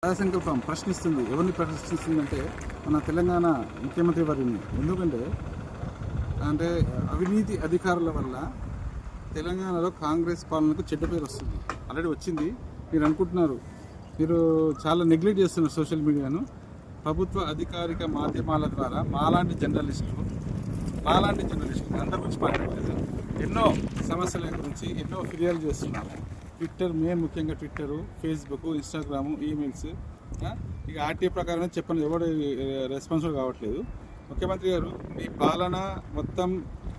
సంకల్పం ప్రశ్నిస్తుంది. ఎవరిని ప్రశ్నిస్తుందంటే మన తెలంగాణ ముఖ్యమంత్రి వారిని. ఎందుకంటే అవినీతి అధికారుల వల్ల తెలంగాణలో కాంగ్రెస్ పాలనకు చెడ్డ పేరు వస్తుంది. ఆల్రెడీ వచ్చింది. మీరు అనుకుంటున్నారు, మీరు చాలా నెగ్లెక్ట్ చేస్తున్నారు సోషల్ మీడియాను. ప్రభుత్వ అధికారిక మాధ్యమాల ద్వారా మాలాంటి జర్నలిస్టులు అందరి గురించి మాట్లాడలేదు. ఎన్నో సమస్యల గురించి ఎన్నో ఫిర్యాదు చేస్తున్నారు. ట్విట్టర్, మేము ముఖ్యంగా ట్విట్టరు, ఫేస్బుక్, ఇన్స్టాగ్రాము, ఈమెయిల్స్, ఇక ఆర్టీఐ ప్రకారమే చెప్పండి, ఎవరు రెస్పాన్సిబుల్ కావట్లేదు. ముఖ్యమంత్రి గారు, మీ పాలన మొత్తం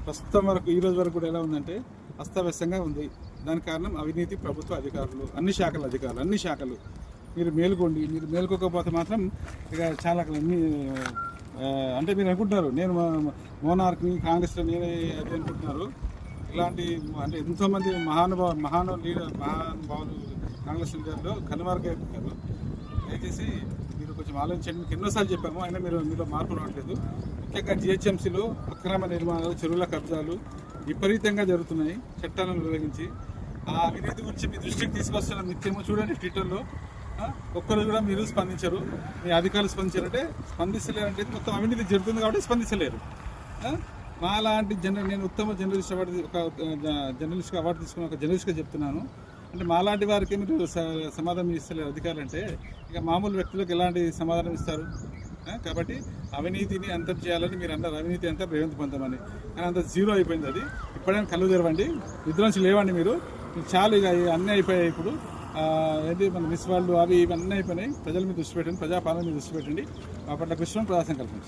ప్రస్తుతం వరకు ఈ రోజు వరకు కూడా ఎలా ఉందంటే అస్తవ్యస్తంగా ఉంది. దానికి కారణం అవినీతి ప్రభుత్వ అధికారులు, అన్ని శాఖలు. మీరు మేలుకోండి. మీరు మేలుకోకపోతే మాత్రం ఇక చాలా అంటే మీరు అనుకుంటున్నారు నేను మోనార్క్ని, కాంగ్రెస్లో నేనే అది అనుకుంటున్నారు. ఇలాంటి అంటే ఎంతోమంది మహానుభావులు కాంగ్రెస్ లీడర్లో కనుమరుగైపోయారు. దయచేసి మీరు కొంచెం ఆలోచించండి. మీకు ఎన్నోసార్లు చెప్పాము, అయినా మీలో మార్పు రావట్లేదు. ముఖ్యంగా జిహెచ్ఎంసీలో అక్రమ నిర్మాణాలు, చెరువుల కబ్జాలు విపరీతంగా జరుగుతున్నాయి. చట్టాలను ఉపయోగించి ఆ అవినీతి గురించి మీ దృష్టికి తీసుకొస్తున్న నిత్యము చూడండి. ట్విట్టర్లో ఒక్కరు కూడా మీరు స్పందించరు. మీ అధికారులు స్పందించారంటే స్పందిస్తలేరంటే మొత్తం అవినీతి జరుగుతుంది కాబట్టి స్పందించలేరు. మాలాంటి నేను ఉత్తమ జర్నలిస్ట్ అవార్డు తీసుకున్న ఒక జర్నలిస్ట్గా చెప్తున్నాను. అంటే మాలాంటి వారికి మీరు సమాధానం ఇస్తలేరు అధికారులు అంటే ఇక మామూలు వ్యక్తులకు ఎలాంటి సమాధానం ఇస్తారు? కాబట్టి అవినీతిని అంతం చేయాలని మీరు అన్నారు. అవినీతి అంతా రేవంత్ పొందమని, కానీ అంత జీరో అయిపోయింది. అది ఇప్పుడైనా కళ్ళు తెరవండి, నిద్ర నుంచి లేవండి. మీరు చాలు, ఇక అన్నీ అయిపోయాయి. ఇప్పుడు ఏంటి మన మిస్ వాళ్ళు అవి ఇవన్నీ అయిపోయినాయి. ప్రజల మీద దృష్టి పెట్టండి, ప్రజాపాలన మీద దృష్టి పెట్టండి. మా పట్ల కృష్ణ ప్రజా సంకల్పం.